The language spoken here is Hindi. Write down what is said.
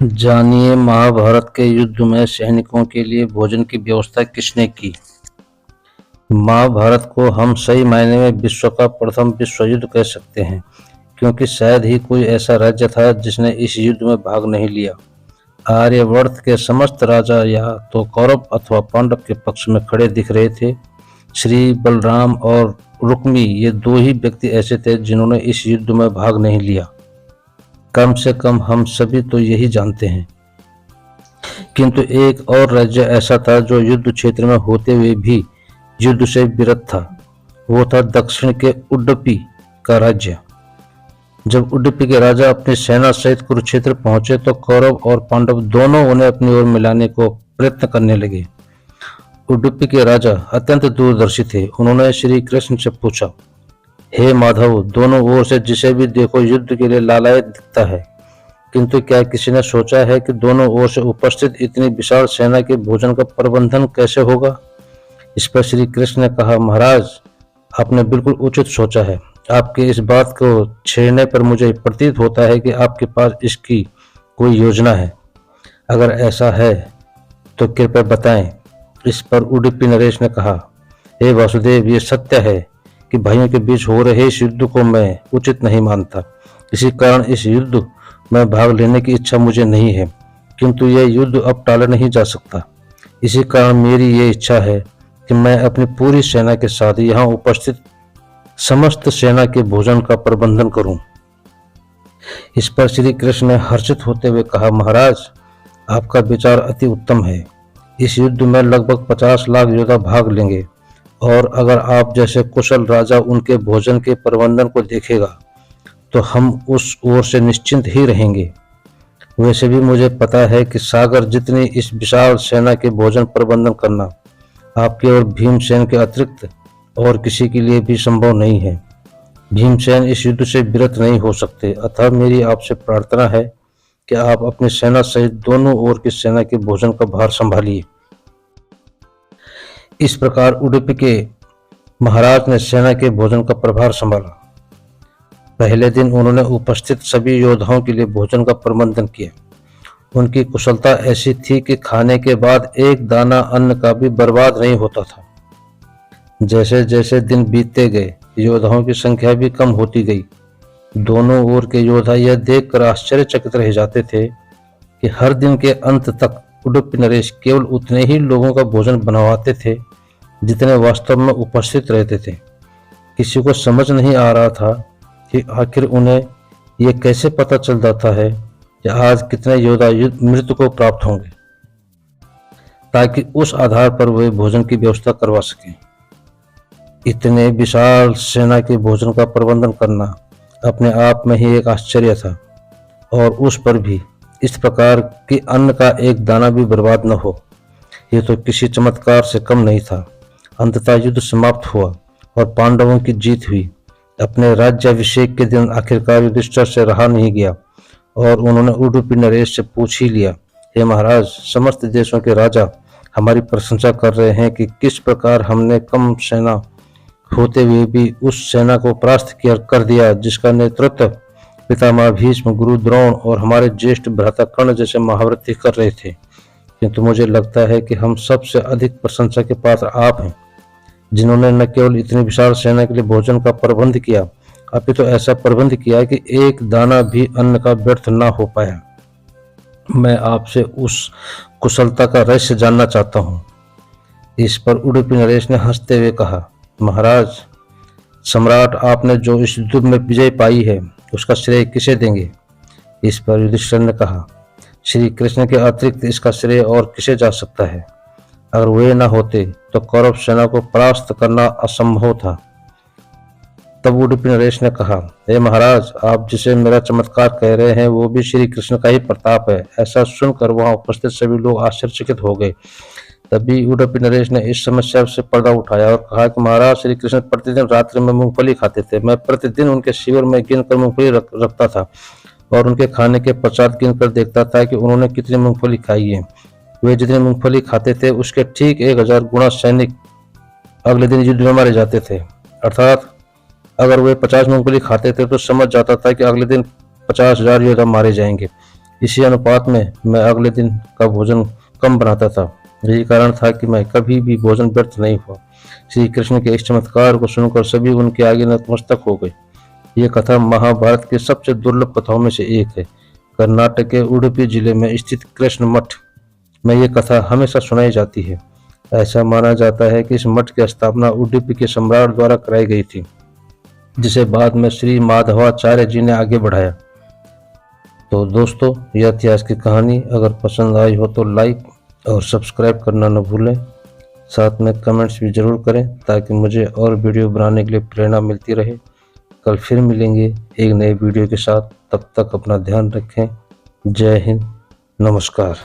जानिए महाभारत के युद्ध में सैनिकों के लिए भोजन की व्यवस्था किसने की। महाभारत को हम सही मायने में विश्व का प्रथम विश्व युद्ध कह सकते हैं, क्योंकि शायद ही कोई ऐसा राज्य था जिसने इस युद्ध में भाग नहीं लिया। आर्यवर्त के समस्त राजा या तो कौरव अथवा पांडव के पक्ष में खड़े दिख रहे थे। श्री बलराम और रुक्मी ये दो ही व्यक्ति ऐसे थे जिन्होंने इस युद्ध में भाग नहीं लिया। कम से कम हम सभी तो यही जानते हैं। किंतु एक और राज्य ऐसा था जो युद्ध क्षेत्र में होते हुए भी युद्ध से विरत था। वो था दक्षिण के उडुपी का राज्य। जब उडुपी के राजा अपनी सेना सहित कुरुक्षेत्र पहुंचे तो कौरव और पांडव दोनों उन्हें अपनी ओर मिलाने को प्रयत्न करने लगे। उडुपी के राजा अत्यंत दूरदर्शी थे। उन्होंने श्री कृष्ण से पूछा, हे माधव, दोनों ओर से जिसे भी देखो युद्ध के लिए लालायित दिखता है, किंतु क्या किसी ने सोचा है कि दोनों ओर से उपस्थित इतनी विशाल सेना के भोजन का प्रबंधन कैसे होगा। इस पर श्री कृष्ण ने कहा, महाराज, आपने बिल्कुल उचित सोचा है। आपकी इस बात को छेड़ने पर मुझे प्रतीत होता है कि आपके पास इसकी कोई योजना है। अगर ऐसा है तो कृपया बताएं। इस पर उडुपी नरेश ने कहा, हे वासुदेव, ये सत्य है कि भाइयों के बीच हो रहे इस युद्ध को मैं उचित नहीं मानता। इसी कारण इस युद्ध में भाग लेने की इच्छा मुझे नहीं है, किंतु यह युद्ध अब टाला नहीं जा सकता। इसी कारण मेरी ये इच्छा है कि मैं अपनी पूरी सेना के साथ यहाँ उपस्थित समस्त सेना के भोजन का प्रबंधन करूं। इस पर श्री कृष्ण ने हर्षित होते हुए कहा, महाराज, आपका विचार अति उत्तम है। इस युद्ध में लगभग 50 लाख योद्धा भाग लेंगे, और अगर आप जैसे कुशल राजा उनके भोजन के प्रबंधन को देखेगा तो हम उस ओर से निश्चिंत ही रहेंगे। वैसे भी मुझे पता है कि सागर जितनी इस विशाल सेना के भोजन प्रबंधन करना आपके और भीमसेन के अतिरिक्त और किसी के लिए भी संभव नहीं है। भीमसेन इस युद्ध से विरत नहीं हो सकते, अतः मेरी आपसे प्रार्थना है कि आप अपनी सेना सहित दोनों ओर की सेना के भोजन का भार संभालिए। इस प्रकार उडुपी के महाराज ने सेना के भोजन का प्रभार संभाला। पहले दिन उन्होंने उपस्थित सभी योद्धाओं के लिए भोजन का प्रबंधन किया। उनकी कुशलता ऐसी थी कि खाने के बाद एक दाना अन्न का भी बर्बाद नहीं होता था। जैसे जैसे दिन बीतते गए, योद्धाओं की संख्या भी कम होती गई। दोनों ओर के योद्धा यह देखकर आश्चर्यचकित रह जाते थे कि हर दिन के अंत तक उडुपी नरेश केवल उतने ही लोगों का भोजन बनवाते थे जितने वास्तव में उपस्थित रहते थे। किसी को समझ नहीं आ रहा था कि आखिर उन्हें यह कैसे पता चल जाता है कि आज कितने योद्धा मृत्यु को प्राप्त होंगे, ताकि उस आधार पर वे भोजन की व्यवस्था करवा सकें। इतने विशाल सेना के भोजन का प्रबंधन करना अपने आप में ही एक आश्चर्य था, और उस पर भी इस प्रकार कि अन्न का एक दाना भी बर्बाद न हो, यह तो किसी चमत्कार से कम नहीं था। अंततः युद्ध समाप्त हुआ और पांडवों की जीत हुई। अपने राज्याभिषेक के दिन आखिरकार युधिष्ठिर से रहा नहीं गया और उन्होंने उडुपी नरेश से पूछ ही लिया, हे महाराज, समस्त देशों के राजा हमारी प्रशंसा कर रहे हैं कि किस प्रकार हमने कम सेना होते हुए भी उस सेना को परास्त कर दिया जिसका नेतृत्व पितामह भीष्म, गुरु द्रोण और हमारे ज्येष्ठ भ्राता कर्ण जैसे महाव्रती कर रहे थे। किंतु मुझे लगता है कि हम सबसे अधिक प्रशंसा के पात्र आप हैं, जिन्होंने न केवल इतनी विशाल सेना के लिए भोजन का प्रबंध किया, अपितु तो ऐसा प्रबंध किया कि एक दाना भी अन्न का व्यर्थ न हो पाया। मैं आपसे उस कुशलता का रहस्य जानना चाहता हूँ। इस पर उडुपी नरेश ने हंसते हुए कहा, महाराज, सम्राट, आपने जो इस युद्ध में विजय पाई है उसका श्रेय किसे देंगे। इस पर युधिष्ठिर ने कहा, श्री कृष्ण के अतिरिक्त इसका श्रेय और किसे जा सकता है। अगर वे न होते तो कौरव सेना को परास्त करना असंभव था। तब उडुपी नरेश ने कहा, हे महाराज, आप जिसे मेरा चमत्कार कह रहे हैं वो भी श्री कृष्ण का ही प्रताप है। ऐसा सुनकर वहां उपस्थित सभी लोग आश्चर्यचकित हो गए। तभी उडुपी नरेश ने इस समस्या से पर्दा उठाया और कहा कि महाराज, श्री कृष्ण प्रतिदिन रात्रि में मूंगफली खाते थे। मैं प्रतिदिन उनके शिविर में गिनकर मूंगफली रखता था और उनके खाने के पश्चात गिनकर देखता था कि उन्होंने कितनी मूंगफली खाई है। वे जितनी मूंगफली खाते थे उसके ठीक 1000 गुना सैनिक अगले दिन युद्ध में मारे जाते थे। अर्थात अगर वे 50 मूंगफली खाते थे तो समझ जाता था कि अगले दिन 50,000 योद्धा मारे जाएंगे। इसी अनुपात में मैं अगले दिन का भोजन कम बनाता था। यही कारण था कि मैं कभी भी भोजन व्यर्थ नहीं हुआ। श्री कृष्ण के इस चमत्कार को सुनकर सभी उनके आगे नतमस्तक हो गए। ये कथा महाभारत की सबसे दुर्लभ कथाओं में से एक है। कर्नाटक के उडुपी जिले में स्थित कृष्ण मठ में ये कथा हमेशा सुनाई जाती है। ऐसा माना जाता है कि इस मठ की स्थापना उडुपी के सम्राट द्वारा कराई गई थी, जिसे बाद में श्री माधवाचार्य जी ने आगे बढ़ाया। तो दोस्तों, यह इतिहास की कहानी अगर पसंद आई हो तो लाइक और सब्सक्राइब करना न भूलें। साथ में कमेंट्स भी जरूर करें ताकि मुझे और वीडियो बनाने के लिए प्रेरणा मिलती रहे। कल फिर मिलेंगे एक नए वीडियो के साथ। तब तक अपना ध्यान रखें। जय हिंद, नमस्कार।